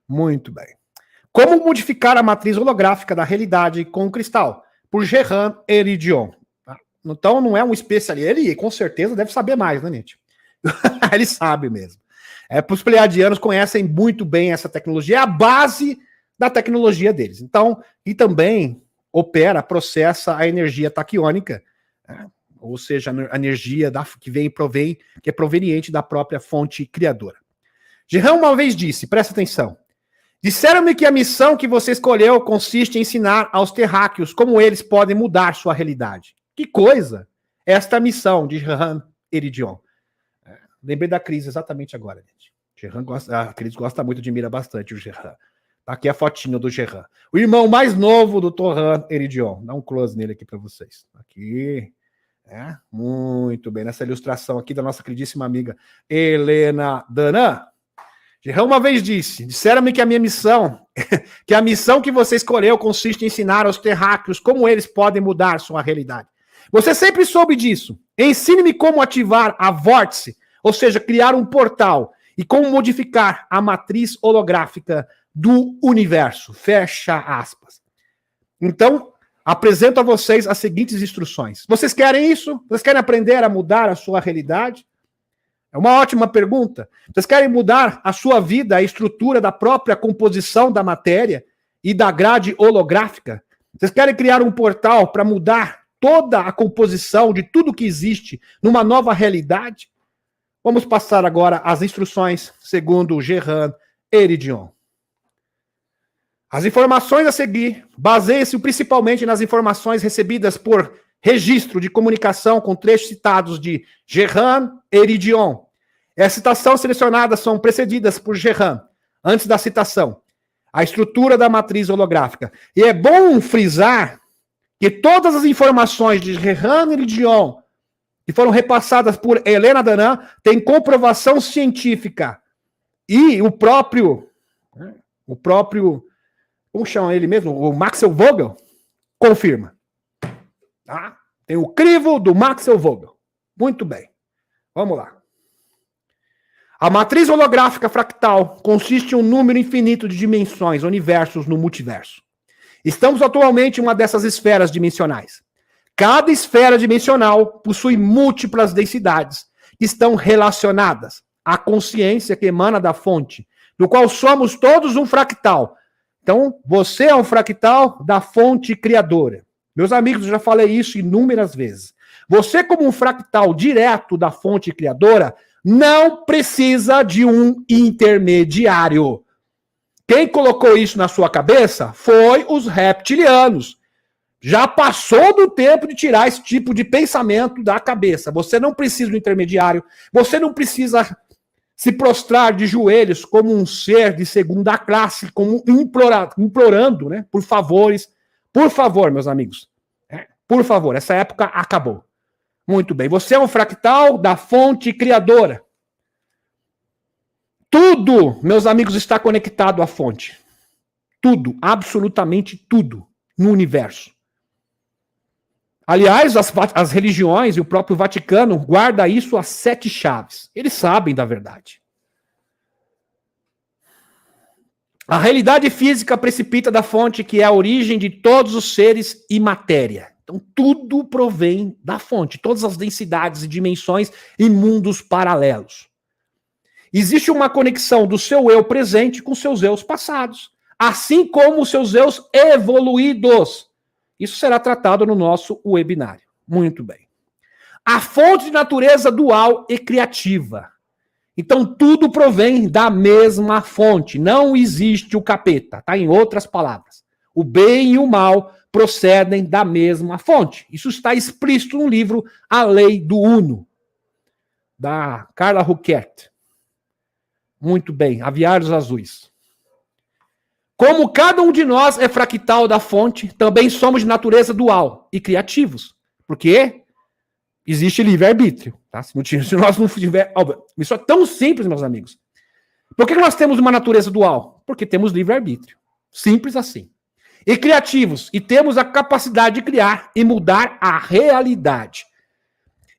Muito bem. Como modificar a matriz holográfica da realidade com o cristal? Por Gerhan Eridion. Então não é um especialista. Ele com certeza deve saber mais, né, Nietzsche? Ele sabe mesmo. Os pleiadianos conhecem muito bem essa tecnologia, é a base da tecnologia deles. Então, e também opera, processa a energia taquiônica, ou seja, a energia que é proveniente da própria fonte criadora. Gerhan uma vez disse, presta atenção, disseram-me que a missão que você escolheu consiste em ensinar aos terráqueos como eles podem mudar sua realidade. Que coisa! Esta missão de Gerhan Eridion. Lembrei da Cris exatamente agora, gente. A Cris gosta muito, admira bastante o Gerhan. Tá aqui a fotinha do Gerhan. O irmão mais novo do Torran Eridion. Dá um close nele aqui para vocês. Aqui. Muito bem. Nessa ilustração aqui da nossa queridíssima amiga Helena Danan. Gerhan uma vez disse, disseram-me que a minha missão, que a missão que você escolheu consiste em ensinar aos terráqueos como eles podem mudar sua realidade. Você sempre soube disso. Ensine-me como ativar a vórtice, ou seja, criar um portal, e como modificar a matriz holográfica do universo. Fecha aspas. Então, apresento a vocês as seguintes instruções. Vocês querem isso? Vocês querem aprender a mudar a sua realidade? É uma ótima pergunta. Vocês querem mudar a sua vida, a estrutura da própria composição da matéria e da grade holográfica? Vocês querem criar um portal para mudar toda a composição de tudo que existe numa nova realidade? Vamos passar agora as instruções segundo Gerhan Eridion. As informações a seguir baseiam-se principalmente nas informações recebidas por registro de comunicação com trechos citados de Gerhan Eridion. As citações selecionadas são precedidas por Gerhan, antes da citação. A estrutura da matriz holográfica. E é bom frisar que todas as informações de Gerhan Eridion que foram repassadas por Helena Danan têm comprovação científica. E o próprio, como chama ele mesmo? O Maxwell Vogel confirma. Tá? Tem o crivo do Maxwell Vogel. Muito bem. Vamos lá. A matriz holográfica fractal consiste em um número infinito de dimensões, universos no multiverso. Estamos atualmente em uma dessas esferas dimensionais. Cada esfera dimensional possui múltiplas densidades que estão relacionadas à consciência que emana da fonte, do qual somos todos um fractal. Então, você é um fractal da fonte criadora. Meus amigos, eu já falei isso inúmeras vezes. Você, como um fractal direto da fonte criadora, não precisa de um intermediário. Quem colocou isso na sua cabeça foi os reptilianos. Já passou do tempo de tirar esse tipo de pensamento da cabeça. Você não precisa do intermediário, você não precisa se prostrar de joelhos como um ser de segunda classe, como implorando, né, por favores. Por favor, meus amigos. Por favor, essa época acabou. Muito bem. Você é um fractal da fonte criadora. Tudo, meus amigos, está conectado à fonte. Tudo, absolutamente tudo no universo. Aliás, as religiões e o próprio Vaticano guarda isso às 7 chaves. Eles sabem da verdade. A realidade física precipita da fonte que é a origem de todos os seres e matéria. Então, tudo provém da fonte, todas as densidades e dimensões e mundos paralelos. Existe uma conexão do seu eu presente com seus eus passados, assim como os seus eus evoluídos. Isso será tratado no nosso webinário. Muito bem. A fonte de natureza dual e criativa. Então, tudo provém da mesma fonte. Não existe o capeta, tá? Em outras palavras. O bem e o mal procedem da mesma fonte. Isso está explícito no livro A Lei do Uno, da Carla Ruckert. Muito bem. Aviários Azuis. Como cada um de nós é fractal da fonte, também somos de natureza dual e criativos. Porque existe livre-arbítrio. Tá? Se nós não tiver... Isso é tão simples, meus amigos. Por que nós temos uma natureza dual? Porque temos livre-arbítrio. Simples assim. E criativos. E temos a capacidade de criar e mudar a realidade.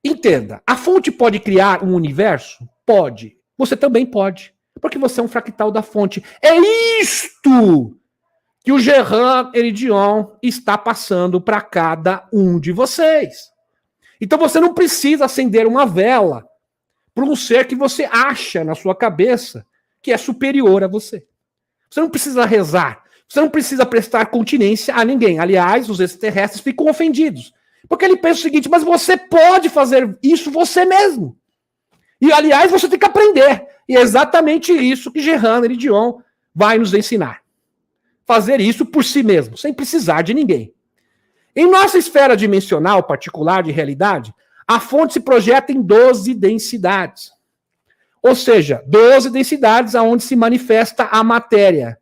Entenda. A fonte pode criar um universo? Pode. Você também pode. Porque você é um fractal da fonte. É isto que o Gerard Heridion está passando para cada um de vocês. Então você não precisa acender uma vela para um ser que você acha na sua cabeça que é superior a você. Você não precisa rezar. Você não precisa prestar continência a ninguém. Aliás, os extraterrestres ficam ofendidos. Porque ele pensa o seguinte, mas você pode fazer isso você mesmo. E, aliás, você tem que aprender. E é exatamente isso que Gerard Heridion vai nos ensinar. Fazer isso por si mesmo, sem precisar de ninguém. Em nossa esfera dimensional particular de realidade, a fonte se projeta em 12 densidades. Ou seja, 12 densidades aonde se manifesta a matéria.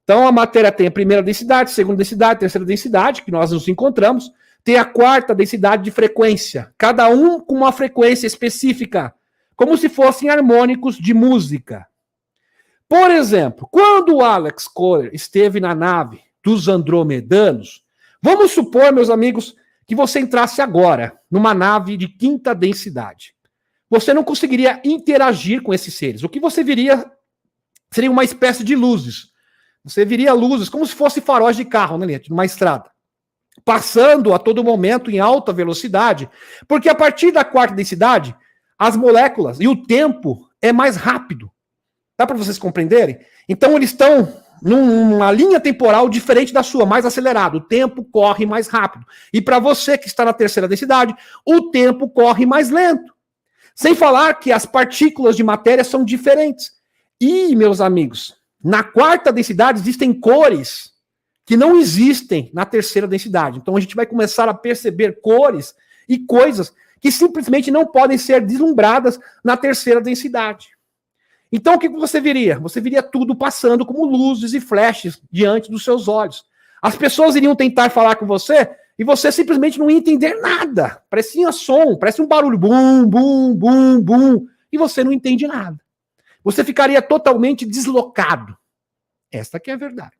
Então, a matéria tem a primeira densidade, segunda densidade, terceira densidade, que nós nos encontramos. Tem a quarta densidade de frequência. Cada um com uma frequência específica, como se fossem harmônicos de música. Por exemplo, quando o Alex Kohler esteve na nave dos Andromedanos, vamos supor, meus amigos, que você entrasse agora numa nave de quinta densidade. Você não conseguiria interagir com esses seres. O que você viria seria uma espécie de luzes. Você viria luzes, como se fosse faróis de carro, né, Liette, numa estrada. Passando a todo momento em alta velocidade, porque a partir da quarta densidade, as moléculas e o tempo é mais rápido. Dá para vocês compreenderem? Então eles estão numa linha temporal diferente da sua, mais acelerado. O tempo corre mais rápido. E para você que está na terceira densidade, o tempo corre mais lento. Sem falar que as partículas de matéria são diferentes. E, meus amigos, na quarta densidade existem cores que não existem na terceira densidade. Então a gente vai começar a perceber cores e coisas que simplesmente não podem ser deslumbradas na terceira densidade. Então o que você veria? Você veria tudo passando como luzes e flashes diante dos seus olhos. As pessoas iriam tentar falar com você e você simplesmente não ia entender nada. Parecia som, parece um barulho, bum, bum, bum, bum, e você não entende nada. Você ficaria totalmente deslocado. Esta que é a verdade.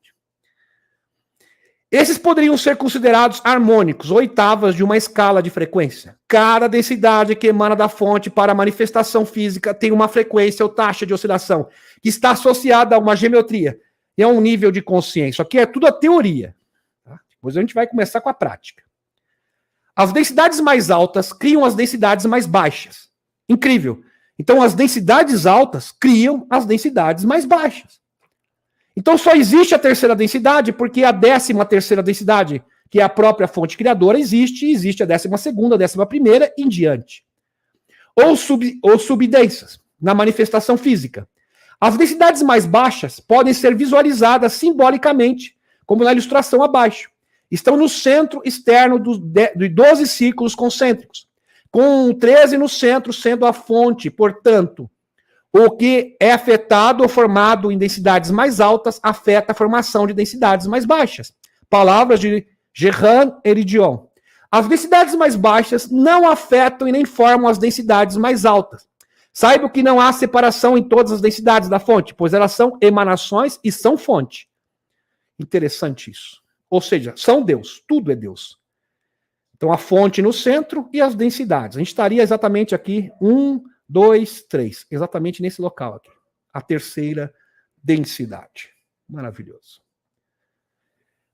Esses poderiam ser considerados harmônicos, oitavas de uma escala de frequência. Cada densidade que emana da fonte para a manifestação física tem uma frequência ou taxa de oscilação que está associada a uma geometria e a um nível de consciência. Isso aqui é tudo a teoria. Tá? Depois a gente vai começar com a prática. As densidades mais altas criam as densidades mais baixas. Incrível. Então as densidades altas criam as densidades mais baixas. Então só existe a terceira densidade porque a 13ª densidade, que é a própria fonte criadora, existe, e existe a 12ª, a 11ª em diante. Ou subdensas, na manifestação física. As densidades mais baixas podem ser visualizadas simbolicamente, como na ilustração abaixo. Estão no centro externo de 12 círculos concêntricos, com 13 no centro sendo a fonte, portanto, o que é afetado ou formado em densidades mais altas afeta a formação de densidades mais baixas. Palavras de Gerard Heridion. As densidades mais baixas não afetam e nem formam as densidades mais altas. Saiba que não há separação em todas as densidades da fonte, pois elas são emanações e são fonte. Interessante isso. Ou seja, são Deus, tudo é Deus. Então a fonte no centro e as densidades. A gente estaria exatamente aqui, 1, 2, 3, exatamente nesse local aqui. A terceira densidade. Maravilhoso.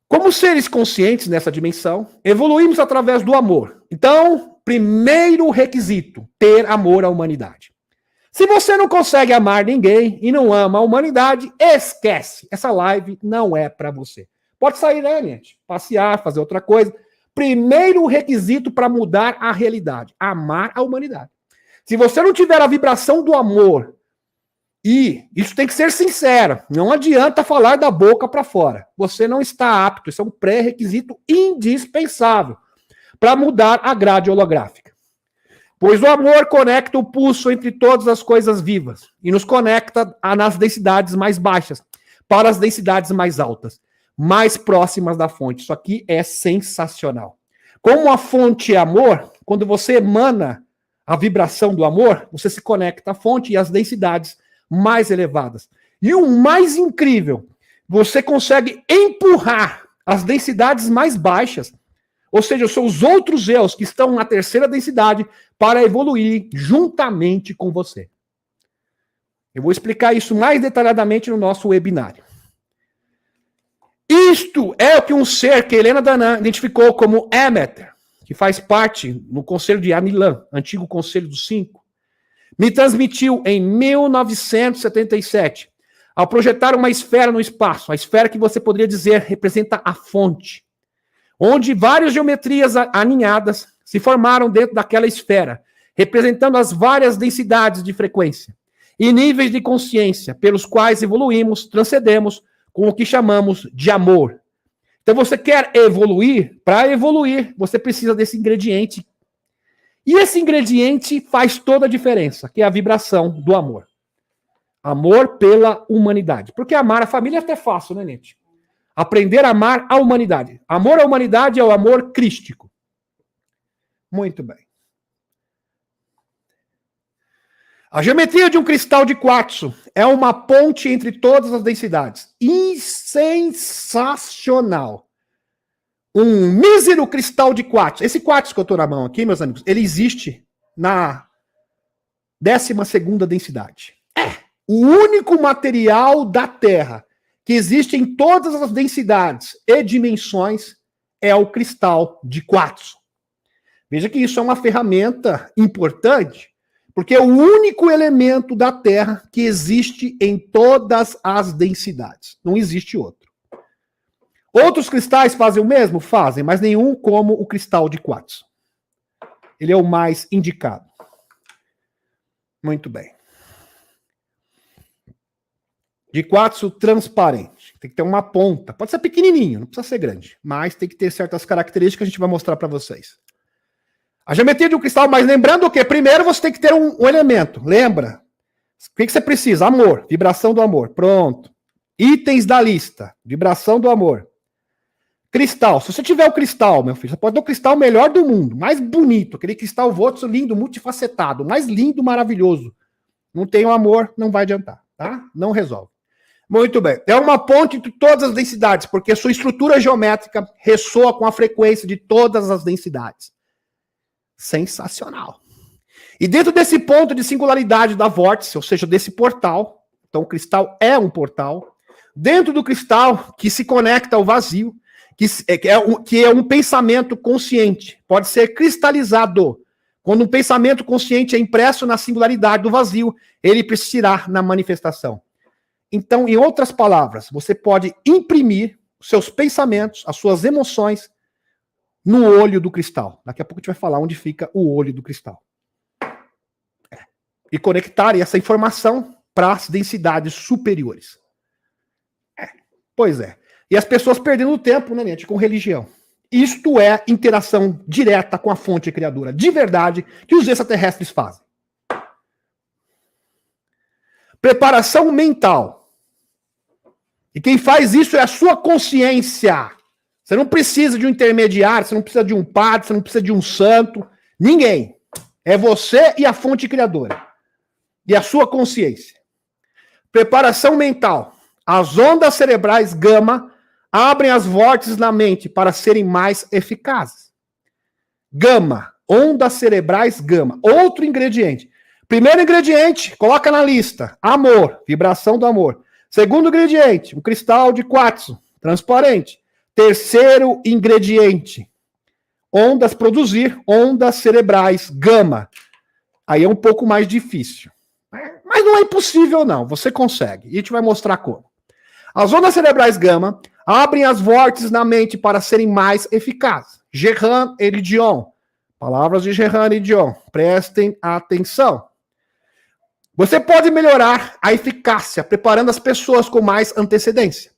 Como seres conscientes nessa dimensão, evoluímos através do amor. Então, primeiro requisito, ter amor à humanidade. Se você não consegue amar ninguém e não ama a humanidade, esquece. Essa live não é para você. Pode sair, né, gente? Passear, fazer outra coisa. Primeiro requisito para mudar a realidade, amar a humanidade. Se você não tiver a vibração do amor, e isso tem que ser sincero, não adianta falar da boca para fora. Você não está apto, isso é um pré-requisito indispensável para mudar a grade holográfica. Pois o amor conecta o pulso entre todas as coisas vivas e nos conecta nas densidades mais baixas para as densidades mais altas, mais próximas da fonte. Isso aqui é sensacional. Como a fonte é amor, quando você emana a vibração do amor, você se conecta à fonte e às densidades mais elevadas. E o mais incrível, você consegue empurrar as densidades mais baixas, ou seja, os seus outros eus que estão na terceira densidade, para evoluir juntamente com você. Eu vou explicar isso mais detalhadamente no nosso webinário. Isto é o que um ser que Helena Danã identificou como Émeter, que faz parte do Conselho de Anilan, antigo Conselho dos Cinco, me transmitiu em 1977, ao projetar uma esfera no espaço, a esfera que você poderia dizer representa a fonte, onde várias geometrias aninhadas se formaram dentro daquela esfera, representando as várias densidades de frequência e níveis de consciência pelos quais evoluímos, transcendemos com o que chamamos de amor. Então você quer evoluir? Para evoluir, você precisa desse ingrediente. E esse ingrediente faz toda a diferença, que é a vibração do amor. Amor pela humanidade. Porque amar a família é até fácil, né, Nietzsche? Aprender a amar a humanidade. Amor à humanidade é o amor crístico. Muito bem. A geometria de um cristal de quartzo é uma ponte entre todas as densidades. Sensacional. Um mísero cristal de quartzo. Esse quartzo que eu estou na mão aqui, meus amigos, ele existe na 12ª densidade. É o único material da Terra que existe em todas as densidades e dimensões é o cristal de quartzo. Veja que isso é uma ferramenta importante, porque é o único elemento da Terra que existe em todas as densidades. Não existe outro. Outros cristais fazem o mesmo? Fazem, mas nenhum como o cristal de quartzo. Ele é o mais indicado. Muito bem. De quartzo transparente. Tem que ter uma ponta. Pode ser pequenininho, não precisa ser grande. Mas tem que ter certas características que a gente vai mostrar para vocês. A geometria de um cristal, mas lembrando o quê? Primeiro você tem que ter um elemento. Lembra? O que você precisa? Amor. Vibração do amor. Pronto. Itens da lista. Vibração do amor. Cristal. Se você tiver o cristal, meu filho, você pode ter o cristal melhor do mundo. Mais bonito. Aquele cristal Voxo lindo, multifacetado. Mais lindo, maravilhoso. Não tem o amor, não vai adiantar. Tá? Não resolve. Muito bem. É uma ponte entre todas as densidades, porque a sua estrutura geométrica ressoa com a frequência de todas as densidades. Sensacional. E dentro desse ponto de singularidade da vórtice, ou seja, desse portal, então o cristal é um portal, dentro do cristal que se conecta ao vazio, que é um pensamento consciente, pode ser cristalizado. Quando um pensamento consciente é impresso na singularidade do vazio, ele persistirá na manifestação. Então, em outras palavras, você pode imprimir os seus pensamentos, as suas emoções, no olho do cristal. Daqui a pouco a gente vai falar onde fica o olho do cristal. E conectar essa informação para as densidades superiores. Pois é. E as pessoas perdendo tempo, né, gente, com religião. Isto é interação direta com a fonte criadora, de verdade, que os extraterrestres fazem. Preparação mental. E quem faz isso é a sua consciência. Você não precisa de um intermediário, você não precisa de um padre, você não precisa de um santo. Ninguém. É você e a fonte criadora. E a sua consciência. Preparação mental. As ondas cerebrais gama abrem as vórtices na mente para serem mais eficazes. Gama. Ondas cerebrais gama. Outro ingrediente. Primeiro ingrediente, coloca na lista. Amor. Vibração do amor. Segundo ingrediente, um cristal de quartzo. Transparente. Terceiro ingrediente, produzir ondas cerebrais gama. Aí é um pouco mais difícil. Mas não é impossível, não. Você consegue. E a gente vai mostrar como. As ondas cerebrais gama abrem as vórtices na mente para serem mais eficazes. Gerhan Eridion. Palavras de Gerhan Eridion. Prestem atenção. Você pode melhorar a eficácia preparando as pessoas com mais antecedência.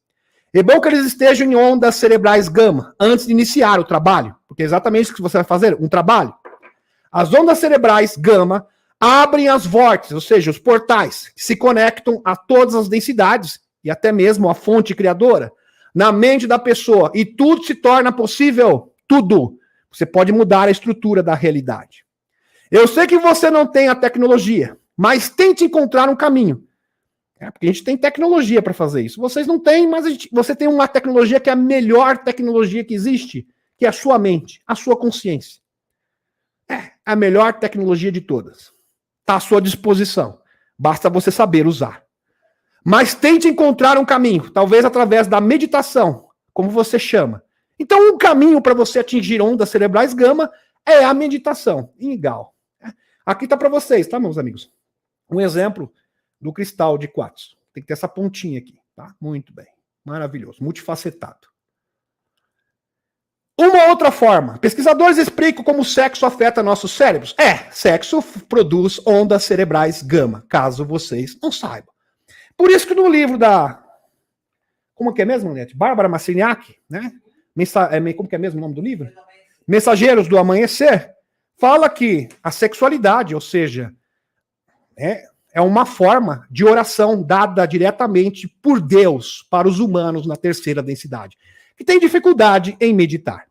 É bom que eles estejam em ondas cerebrais gama antes de iniciar o trabalho, porque é exatamente isso que você vai fazer, um trabalho. As ondas cerebrais gama abrem as vórtices, ou seja, os portais, que se conectam a todas as densidades e até mesmo a fonte criadora, na mente da pessoa, e tudo se torna possível, tudo. Você pode mudar a estrutura da realidade. Eu sei que você não tem a tecnologia, mas tente encontrar um caminho. Porque a gente tem tecnologia para fazer isso. Vocês não têm, mas você tem uma tecnologia que é a melhor tecnologia que existe, que é a sua mente, a sua consciência. É a melhor tecnologia de todas. Está à sua disposição. Basta você saber usar. Mas tente encontrar um caminho, talvez através da meditação, como você chama. Então, um caminho para você atingir ondas cerebrais gama é a meditação, em igual. Aqui está para vocês, tá, meus amigos? Um exemplo do cristal de quartzo. Tem que ter essa pontinha aqui, tá? Muito bem. Maravilhoso. Multifacetado. Uma outra forma. Pesquisadores explicam como o sexo afeta nossos cérebros. Sexo produz ondas cerebrais gama, caso vocês não saibam. Por isso que no livro da... Como que é mesmo, Nete? Bárbara Marciniak, né? Como que é mesmo o nome do livro? Mensageiros do Amanhecer. Fala que a sexualidade, ou seja, é uma forma de oração dada diretamente por Deus para os humanos na terceira densidade, que tem dificuldade em meditar.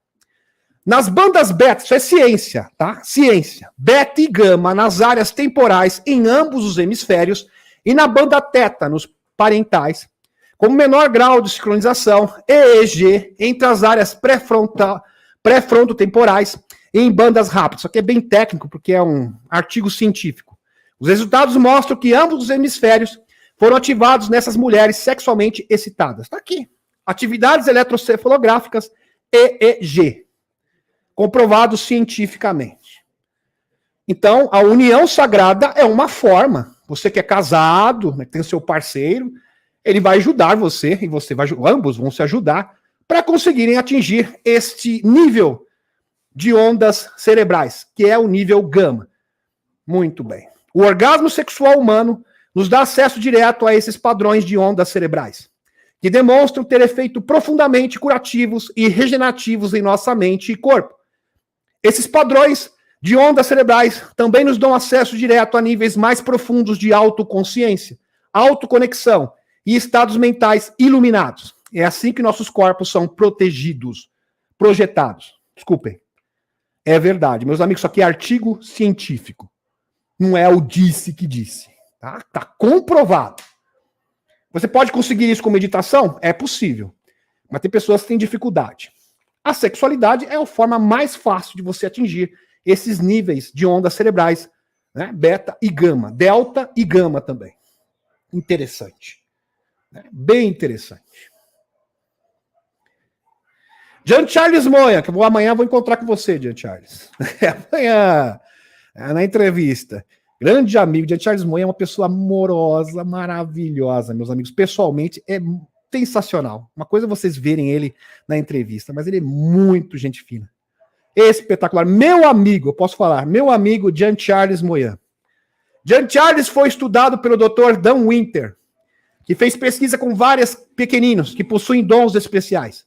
Nas bandas beta, isso é ciência, tá? Ciência. Beta e gama nas áreas temporais em ambos os hemisférios e na banda teta nos parentais, com menor grau de sincronização, EEG, entre as áreas pré-frontotemporais e em bandas rápidas. Isso aqui é bem técnico, porque é um artigo científico. Os resultados mostram que ambos os hemisférios foram ativados nessas mulheres sexualmente excitadas. Está aqui. Atividades eletrocefalográficas, EEG. Comprovado cientificamente. Então, a união sagrada é uma forma. Você que é casado, né, tem o seu parceiro, ele vai ajudar você, e você vai, ambos vão se ajudar para conseguirem atingir este nível de ondas cerebrais, que é o nível gama. Muito bem. O orgasmo sexual humano nos dá acesso direto a esses padrões de ondas cerebrais, que demonstram ter efeito profundamente curativos e regenerativos em nossa mente e corpo. Esses padrões de ondas cerebrais também nos dão acesso direto a níveis mais profundos de autoconsciência, autoconexão e estados mentais iluminados. É assim que nossos corpos são protegidos, projetados. Desculpem. É verdade. Meus amigos, isso aqui é artigo científico. Não é o disse que disse. Tá? Tá comprovado. Você pode conseguir isso com meditação? É possível. Mas tem pessoas que têm dificuldade. A sexualidade é a forma mais fácil de você atingir esses níveis de ondas cerebrais, né? Beta e gama. Delta e gama também. Interessante. Né? Bem interessante. Jean Charles Moya, que amanhã vou encontrar com você, Jean Charles. Amanhã, na entrevista. Grande amigo, Jean Charles Moya é uma pessoa amorosa, maravilhosa, meus amigos. Pessoalmente, é sensacional. Uma coisa é vocês verem ele na entrevista, mas ele é muito gente fina. Espetacular. Meu amigo, eu posso falar, meu amigo Jean Charles Moya. Jean Charles foi estudado pelo Dr. Dan Winter, que fez pesquisa com vários pequeninos que possuem dons especiais.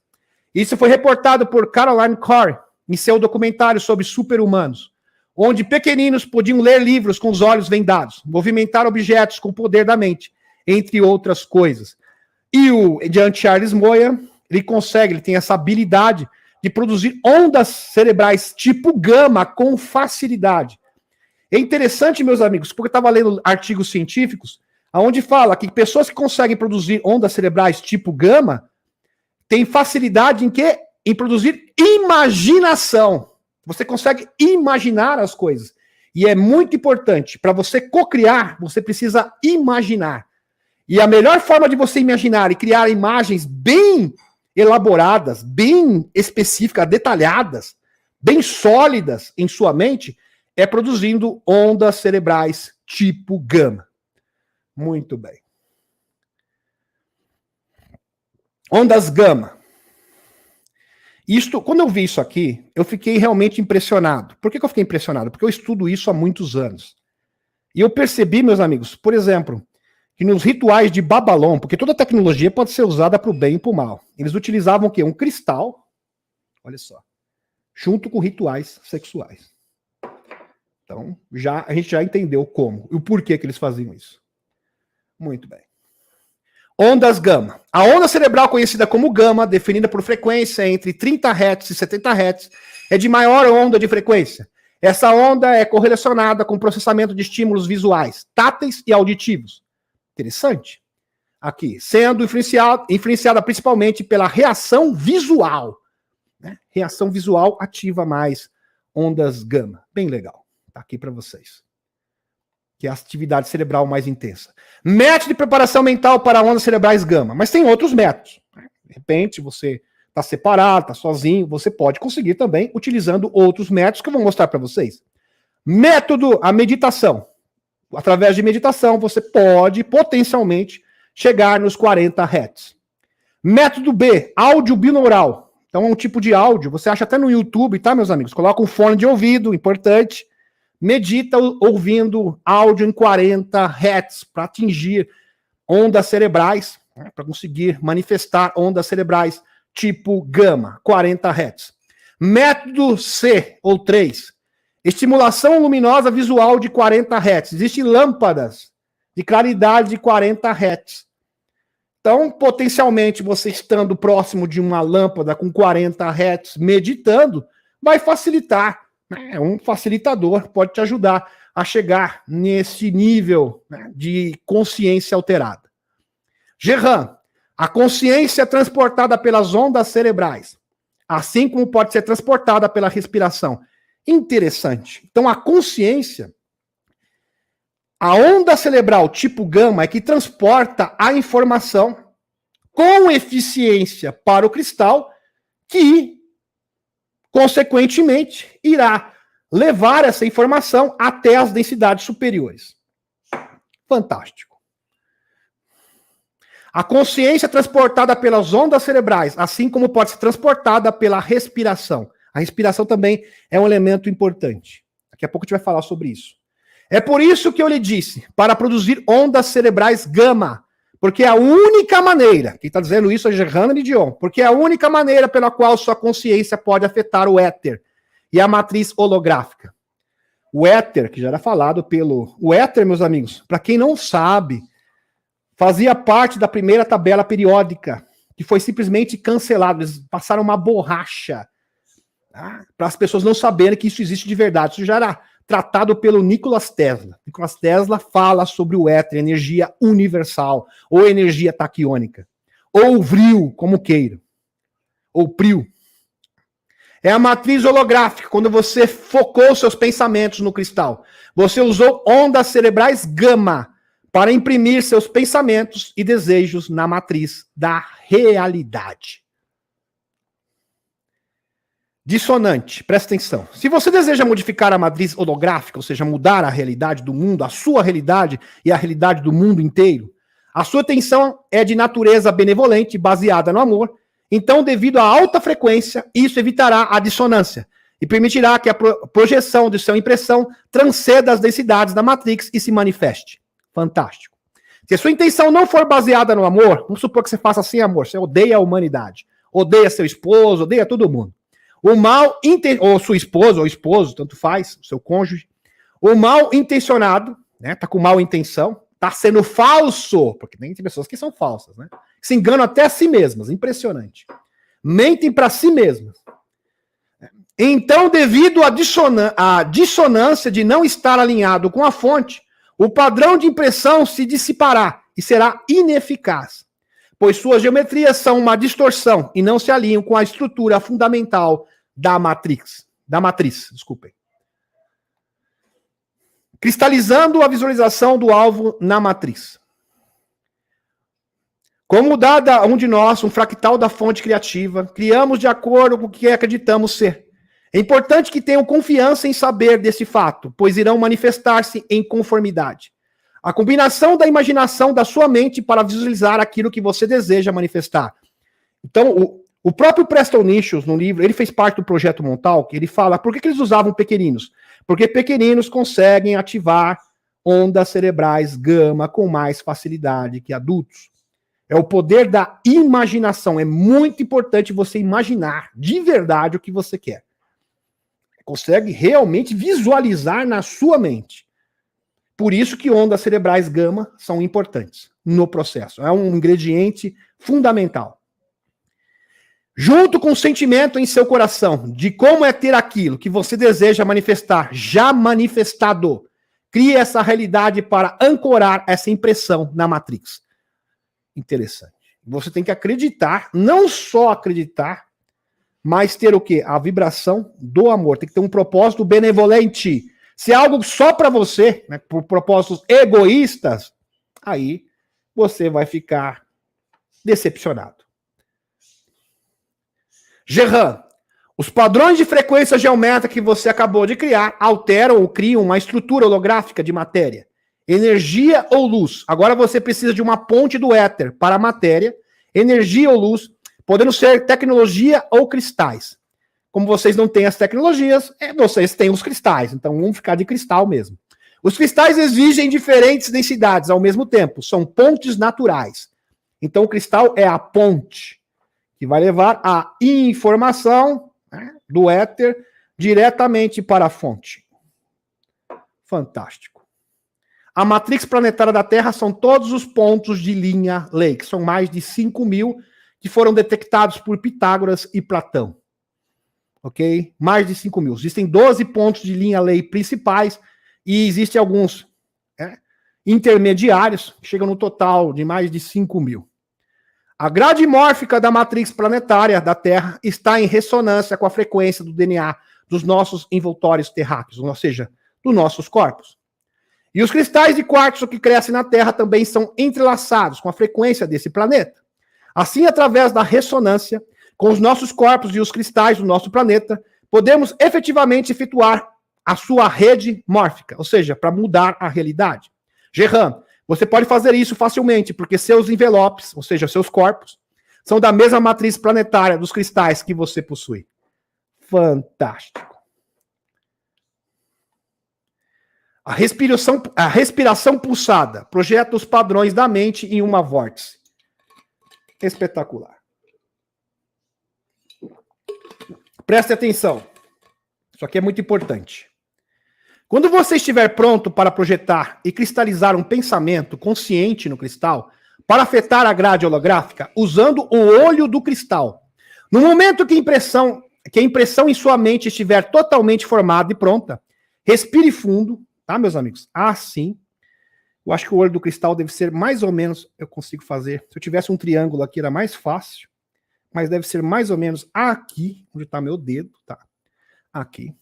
Isso foi reportado por Caroline Corey em seu documentário sobre super-humanos, onde pequeninos podiam ler livros com os olhos vendados, movimentar objetos com o poder da mente, entre outras coisas. E o Jean Charles Moya, ele tem essa habilidade de produzir ondas cerebrais tipo gama com facilidade. É interessante, meus amigos, porque eu estava lendo artigos científicos, onde fala que pessoas que conseguem produzir ondas cerebrais tipo gama têm facilidade em quê? Em produzir imaginação. Você consegue imaginar as coisas. E é muito importante, para você cocriar, você precisa imaginar. E a melhor forma de você imaginar e criar imagens bem elaboradas, bem específicas, detalhadas, bem sólidas em sua mente, é produzindo ondas cerebrais tipo gama. Muito bem. Ondas gama. Quando eu vi isso aqui, eu fiquei realmente impressionado. Por que eu fiquei impressionado? Porque eu estudo isso há muitos anos. E eu percebi, meus amigos, por exemplo, que nos rituais de Babalon, porque toda tecnologia pode ser usada para o bem e para o mal. Eles utilizavam o quê? Um cristal, olha só, junto com rituais sexuais. Então, a gente já entendeu como e o porquê que eles faziam isso. Muito bem. Ondas gama. A onda cerebral conhecida como gama, definida por frequência entre 30 Hz e 70 Hz, é de maior onda de frequência. Essa onda é correlacionada com o processamento de estímulos visuais, táteis e auditivos. Interessante. Aqui, sendo influenciada principalmente pela reação visual. Né? Reação visual ativa mais ondas gama. Bem legal. Tá aqui para vocês. que é a atividade cerebral mais intensa. Método de preparação mental para ondas cerebrais gama. Mas tem outros métodos. De repente, você está separado, está sozinho, você pode conseguir também utilizando outros métodos que eu vou mostrar para vocês. Método, a meditação. Através de meditação, você pode potencialmente chegar nos 40 Hz. Método B, áudio binaural. Então é um tipo de áudio, você acha até no YouTube, tá, meus amigos? Coloca um fone de ouvido, importante. Medita ouvindo áudio em 40 Hz para atingir ondas cerebrais, né, para conseguir manifestar ondas cerebrais tipo gama, 40 Hz. Método C, ou 3, estimulação luminosa visual de 40 Hz. Existem lâmpadas de claridade de 40 Hz. Então, potencialmente, você estando próximo de uma lâmpada com 40 Hz, meditando, vai facilitar. É um facilitador, pode te ajudar a chegar nesse nível, né, de consciência alterada. Gerran, a consciência é transportada pelas ondas cerebrais, assim como pode ser transportada pela respiração. Interessante. Então, a consciência, a onda cerebral tipo gama é que transporta a informação com eficiência para o cristal, que, consequentemente, irá levar essa informação até as densidades superiores. Fantástico. A consciência é transportada pelas ondas cerebrais, assim como pode ser transportada pela respiração. A respiração também é um elemento importante. Daqui a pouco a gente vai falar sobre isso. É por isso que eu lhe disse, para produzir ondas cerebrais gama, porque é a única maneira, quem está dizendo isso é Gerhan Dion, porque é a única maneira pela qual sua consciência pode afetar o éter e a matriz holográfica. O éter, que já era falado pelo... O éter, meus amigos, para quem não sabe, fazia parte da primeira tabela periódica, que foi simplesmente cancelada. Eles passaram uma borracha, tá? Para as pessoas não saberem que isso existe de verdade. Isso já era tratado pelo Nikola Tesla. Nikola Tesla fala sobre o éter, energia universal, ou energia taquiônica, ou vril, como queira, ou prio. É a matriz holográfica, quando você focou seus pensamentos no cristal. Você usou ondas cerebrais gama para imprimir seus pensamentos e desejos na matriz da realidade. Dissonante, presta atenção. Se você deseja modificar a matriz holográfica, ou seja, mudar a realidade do mundo, a sua realidade e a realidade do mundo inteiro, a sua atenção é de natureza benevolente, baseada no amor. Então, devido à alta frequência, isso evitará a dissonância e permitirá que a projeção de sua impressão transcenda as densidades da matrix e se manifeste. Fantástico. Se a sua intenção não for baseada no amor, vamos supor que você faça assim, amor, você odeia a humanidade, odeia seu esposo, odeia todo mundo. O mal, ou sua esposa, ou esposo, tanto faz, seu cônjuge, o mal intencionado, né, tá com mal intenção, tá sendo falso, porque tem pessoas que são falsas, né? Se enganam até a si mesmas, impressionante. Mentem para si mesmas. Então, devido à dissonância de não estar alinhado com a fonte, o padrão de impressão se dissipará e será ineficaz, pois suas geometrias são uma distorção e não se alinham com a estrutura fundamental da matriz. Desculpem. Cristalizando a visualização do alvo na matriz. Como dada um de nós, um fractal da fonte criativa, criamos de acordo com o que acreditamos ser. É importante que tenham confiança em saber desse fato, pois irão manifestar-se em conformidade. A combinação da imaginação da sua mente para visualizar aquilo que você deseja manifestar. Então, o próprio Preston Nichols, no livro, ele fez parte do projeto Montauk, ele fala, por que eles usavam pequeninos? Porque pequeninos conseguem ativar ondas cerebrais gama com mais facilidade que adultos. É o poder da imaginação. É muito importante você imaginar de verdade o que você quer. Consegue realmente visualizar na sua mente. Por isso que ondas cerebrais gama são importantes no processo. É um ingrediente fundamental. Junto com o sentimento em seu coração de como é ter aquilo que você deseja manifestar, já manifestado, crie essa realidade para ancorar essa impressão na matrix. Interessante. Você tem que acreditar, não só acreditar, mas ter o quê? A vibração do amor. Tem que ter um propósito benevolente. Se é algo só para você, né, por propósitos egoístas, aí você vai ficar decepcionado. Gerran, os padrões de frequência geométrica que você acabou de criar alteram ou criam uma estrutura holográfica de matéria, energia ou luz. Agora você precisa de uma ponte do éter para a matéria, energia ou luz, podendo ser tecnologia ou cristais. Como vocês não têm as tecnologias, vocês têm os cristais, então vamos ficar de cristal mesmo. Os cristais exigem diferentes densidades ao mesmo tempo, são pontes naturais. Então o cristal é a ponte que vai levar a informação, né, do éter diretamente para a fonte. Fantástico. A matrix planetária da Terra são todos os pontos de linha Ley, que são mais de 5.000 que foram detectados por Pitágoras e Platão. Ok? Mais de 5.000. Existem 12 pontos de linha Ley principais e existem alguns intermediários, que chegam no total de mais de 5.000. A grade mórfica da matrix planetária da Terra está em ressonância com a frequência do DNA dos nossos envoltórios terráqueos, ou seja, dos nossos corpos. E os cristais de quartzo que crescem na Terra também são entrelaçados com a frequência desse planeta. Assim, através da ressonância com os nossos corpos e os cristais do nosso planeta, podemos efetivamente efetuar a sua rede mórfica, ou seja, para mudar a realidade. Gerran, você pode fazer isso facilmente, porque seus envelopes, ou seja, seus corpos, são da mesma matriz planetária dos cristais que você possui. Fantástico. A respiração pulsada projeta os padrões da mente em uma vórtice. Espetacular. Preste atenção. Isso aqui é muito importante. Quando você estiver pronto para projetar e cristalizar um pensamento consciente no cristal, para afetar a grade holográfica, usando o olho do cristal, no momento que a impressão em sua mente estiver totalmente formada e pronta, respire fundo, tá, meus amigos? Assim. Eu acho que o olho do cristal deve ser mais ou menos, eu consigo fazer, se eu tivesse um triângulo aqui era mais fácil, mas deve ser mais ou menos aqui, onde está meu dedo, tá? Aqui.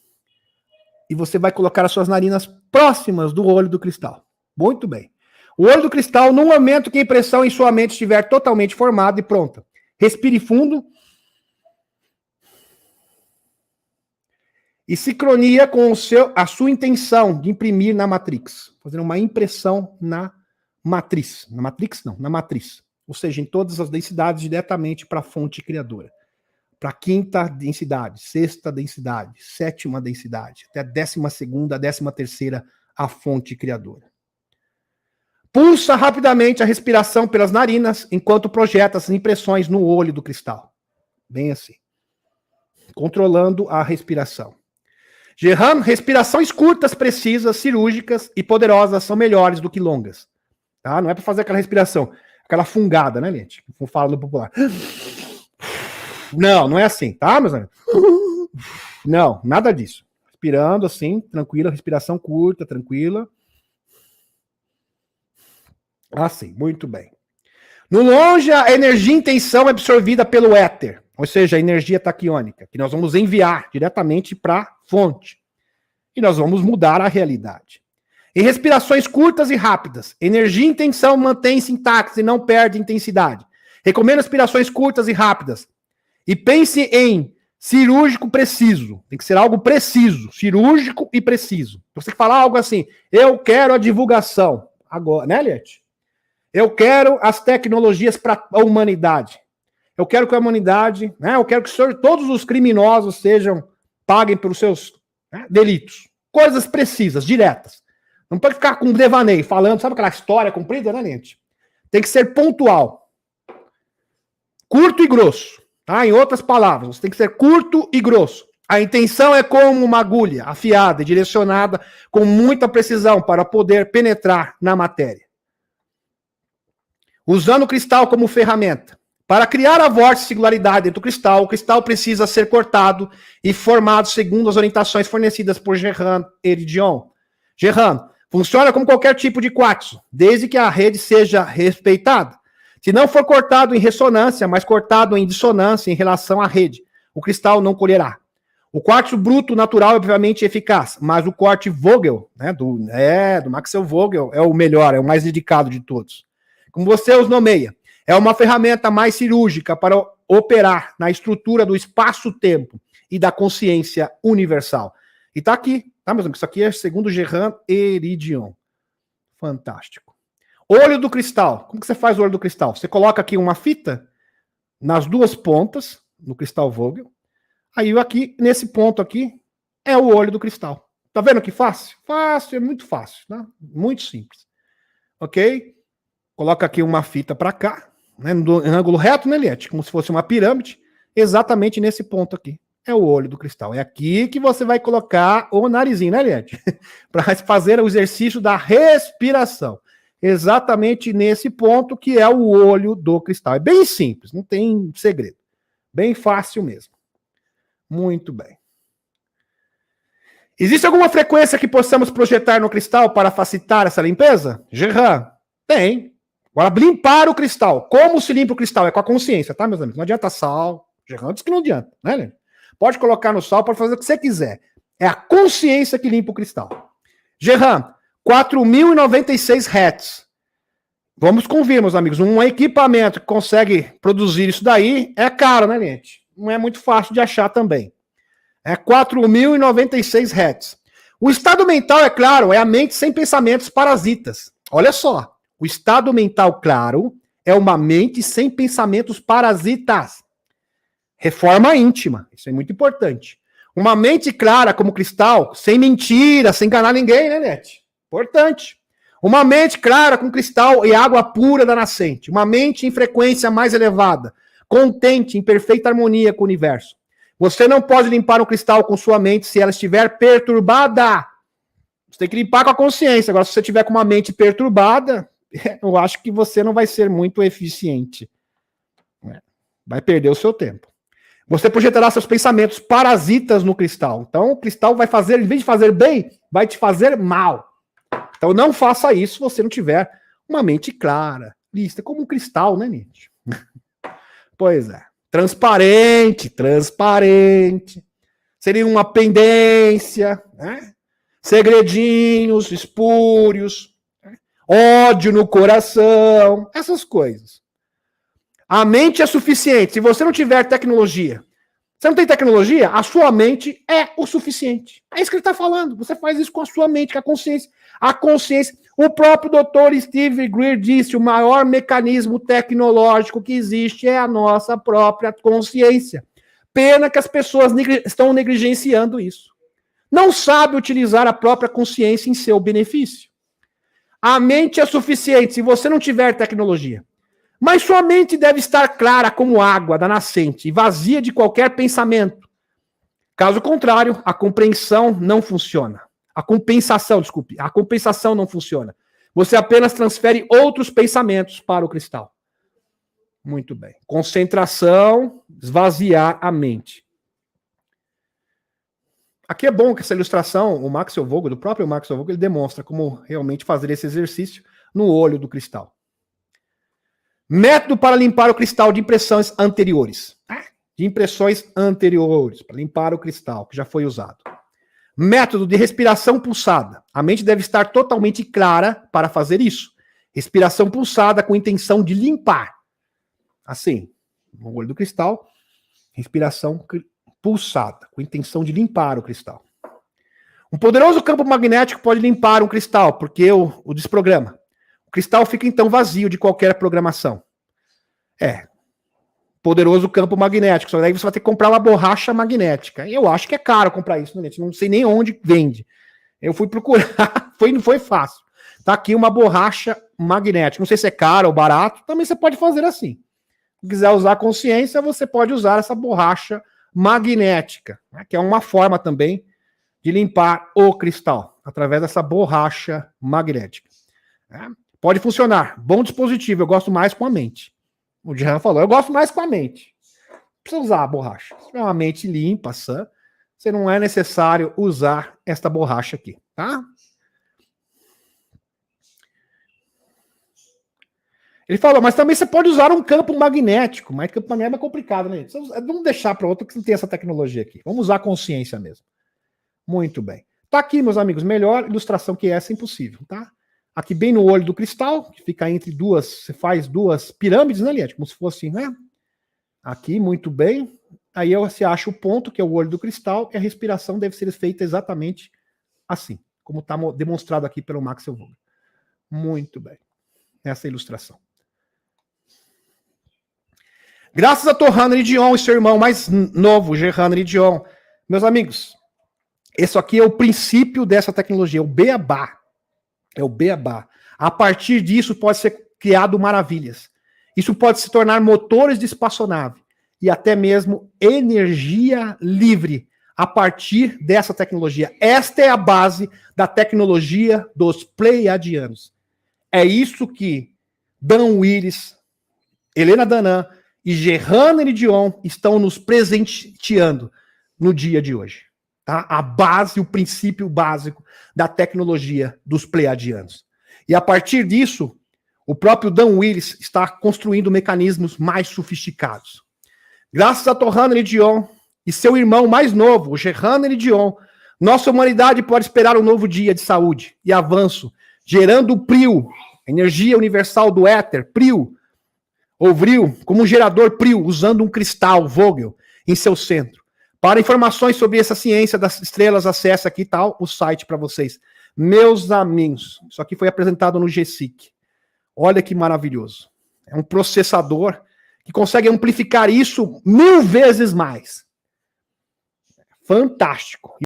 E você vai colocar as suas narinas próximas do olho do cristal. Muito bem. O olho do cristal, no momento que a impressão em sua mente estiver totalmente formada e pronta. Respire fundo. E sincronia com a sua intenção de imprimir na matrix. Fazendo uma impressão na matriz. Na matrix não, na matriz. Ou seja, em todas as densidades diretamente para a fonte criadora. Para a quinta densidade, sexta densidade, sétima densidade, até a 12ª, a 13ª, a fonte criadora. Pulsa rapidamente a respiração pelas narinas, enquanto projeta as impressões no olho do cristal. Bem assim. Controlando a respiração. Gerran, respirações curtas, precisas, cirúrgicas e poderosas são melhores do que longas. Tá? Não é para fazer aquela respiração, aquela fungada, né, gente? Como fala no popular. Não, não é assim, tá, meus amigos? Não, nada disso. Respirando assim, tranquila, respiração curta, tranquila. Assim, muito bem. No longe, a energia em tensão é absorvida pelo éter, ou seja, a energia taquiônica, que nós vamos enviar diretamente para a fonte. E nós vamos mudar a realidade. Em respirações curtas e rápidas, energia em tensão mantém-se intacta e não perde intensidade. Recomendo respirações curtas e rápidas. E pense em cirúrgico preciso. Tem que ser algo preciso, cirúrgico e preciso. Você tem que falar algo assim, eu quero a divulgação. Agora, né, Liette? Eu quero as tecnologias para a humanidade. Eu quero que a humanidade, né, eu quero que todos os criminosos paguem pelos seus, né, delitos. Coisas precisas, diretas. Não pode ficar com devaneio, falando, sabe aquela história comprida, né, Liette? Tem que ser pontual. Curto e grosso. Tá? Em outras palavras, você tem que ser curto e grosso. A intenção é como uma agulha afiada e direcionada com muita precisão para poder penetrar na matéria. Usando o cristal como ferramenta. Para criar a vórtice singularidade dentro do cristal, o cristal precisa ser cortado e formado segundo as orientações fornecidas por Gerran Eridion. Gerran, funciona como qualquer tipo de quartzo, desde que a rede seja respeitada. Se não for cortado em ressonância, mas cortado em dissonância em relação à rede, o cristal não colherá. O quartzo bruto natural é obviamente eficaz, mas o corte Vogel, né, do Maxwell Vogel, é o melhor, é o mais dedicado de todos. Como você os nomeia, é uma ferramenta mais cirúrgica para operar na estrutura do espaço-tempo e da consciência universal. E tá aqui, tá, meus amigos? Isso aqui é segundo Gerhard Heridion. Fantástico. Olho do cristal. Como que você faz o olho do cristal? Você coloca aqui uma fita nas duas pontas, no cristal Vogel. Aí aqui, nesse ponto aqui, é o olho do cristal. Tá vendo que fácil? Fácil, é muito fácil, né? Muito simples. Ok? Coloca aqui uma fita para cá, né? No ângulo reto, né, Eliette? Como se fosse uma pirâmide. Exatamente nesse ponto aqui. É o olho do cristal. É aqui que você vai colocar o narizinho, né, Eliette? Para fazer o exercício da respiração. Exatamente nesse ponto que é o olho do cristal. É bem simples, não tem segredo. Bem fácil mesmo. Muito bem. Existe alguma frequência que possamos projetar no cristal para facilitar essa limpeza? Gerard, tem. Agora, limpar o cristal. Como se limpa o cristal? É com a consciência, tá, meus amigos? Não adianta sal. Gerard diz que não adianta, né, Leandro? Pode colocar no sal, pode fazer o que você quiser. É a consciência que limpa o cristal. Gerard, 4.096 Hz. Vamos convir, meus amigos. Um equipamento que consegue produzir isso daí é caro, né, gente? Não é muito fácil de achar também. É 4.096 Hz. O estado mental, é claro, é a mente sem pensamentos parasitas. Olha só. O estado mental, claro, é uma mente sem pensamentos parasitas. Reforma íntima. Isso é muito importante. Uma mente clara como cristal, sem mentira, sem enganar ninguém, né, Nete? Importante. Uma mente clara com cristal e água pura da nascente. Uma mente em frequência mais elevada. Contente, em perfeita harmonia com o universo. Você não pode limpar um cristal com sua mente se ela estiver perturbada. Você tem que limpar com a consciência. Agora, se você tiver com uma mente perturbada, eu acho que você não vai ser muito eficiente. Vai perder o seu tempo. Você projetará seus pensamentos parasitas no cristal. Então, o cristal vai fazer, em vez de fazer bem, vai te fazer mal. Então, não faça isso se você não tiver uma mente clara, lista, como um cristal, né, Nietzsche? Pois é. Transparente. Seria uma pendência, né? Segredinhos, espúrios, né? Ódio no coração, essas coisas. A mente é suficiente. Se você não tiver tecnologia, você não tem tecnologia, a sua mente é o suficiente. É isso que ele está falando. Você faz isso com a sua mente, com a consciência. A consciência. O próprio Dr. Steve Greer disse: o maior mecanismo tecnológico que existe é a nossa própria consciência. Pena que as pessoas estão negligenciando isso. Não sabe utilizar a própria consciência em seu benefício. A mente é suficiente se você não tiver tecnologia. Mas sua mente deve estar clara como água da nascente e vazia de qualquer pensamento. Caso contrário, a compreensão não funciona. A compensação não funciona. Você apenas transfere outros pensamentos para o cristal. Muito bem. Concentração, esvaziar a mente. Aqui é bom que essa ilustração, o Maxwell Vogel, do próprio Maxwell Vogel, ele demonstra como realmente fazer esse exercício no olho do cristal. Método para limpar o cristal de impressões anteriores. Para limpar o cristal, que já foi usado. Método de respiração pulsada. A mente deve estar totalmente clara para fazer isso. Respiração pulsada com intenção de limpar. Assim, no olho do cristal, respiração pulsada, com intenção de limpar o cristal. Um poderoso campo magnético pode limpar um cristal, porque o desprograma. O cristal fica então vazio de qualquer programação. Poderoso campo magnético. Só daí você vai ter que comprar uma borracha magnética. Eu acho que é caro comprar isso, né? Não sei nem onde vende. Eu fui procurar, não foi fácil. Tá aqui uma borracha magnética. Não sei se é caro ou barato, também você pode fazer assim. Se quiser usar consciência, você pode usar essa borracha magnética, né? Que é uma forma também de limpar o cristal, através dessa borracha magnética. Pode funcionar. Bom dispositivo, eu gosto mais com a mente. O Jean falou, eu gosto mais com a mente. Não precisa usar a borracha. Se tiver uma mente limpa, sã, você não é necessário usar esta borracha aqui, tá? Ele falou, mas também você pode usar um campo magnético, mas campo magnético é complicado, né? Vamos deixar para outro que não tem essa tecnologia aqui. Vamos usar a consciência mesmo. Muito bem. Tá aqui, meus amigos, melhor ilustração que essa é impossível, tá? Aqui bem no olho do cristal, que fica entre duas, você faz duas pirâmides, né, Liette? Como se fosse, né? Aqui, muito bem. Aí você acha o ponto, que é o olho do cristal, e a respiração deve ser feita exatamente assim, como está demonstrado aqui pelo Max Vogel. Muito bem. Essa é a ilustração. Graças a Torrano Dion e seu irmão mais novo, Gerrano Dion. Meus amigos, isso aqui é o princípio dessa tecnologia, o beabá. É o beabá. A partir disso pode ser criado maravilhas. Isso pode se tornar motores de espaçonave e até mesmo energia livre a partir dessa tecnologia. Esta é a base da tecnologia dos pleiadianos. É isso que Dan Willis, Helena Danã e Gerrano Dion estão nos presenteando no dia de hoje. Tá? A base, o princípio básico da tecnologia dos pleiadianos. E a partir disso, o próprio Dan Willis está construindo mecanismos mais sofisticados. Graças a Torrano Dion e seu irmão mais novo, o Gerrano Dion, nossa humanidade pode esperar um novo dia de saúde e avanço, gerando o PRIO, energia universal do éter, PRIO, ou VRIO, como um gerador PRIO, usando um cristal Vogel em seu centro. Para informações sobre essa ciência das estrelas, acesse aqui tal o site para vocês. Meus amigos, isso aqui foi apresentado no GSIC. Olha que maravilhoso. É um processador que consegue amplificar isso 1000 vezes mais. Fantástico.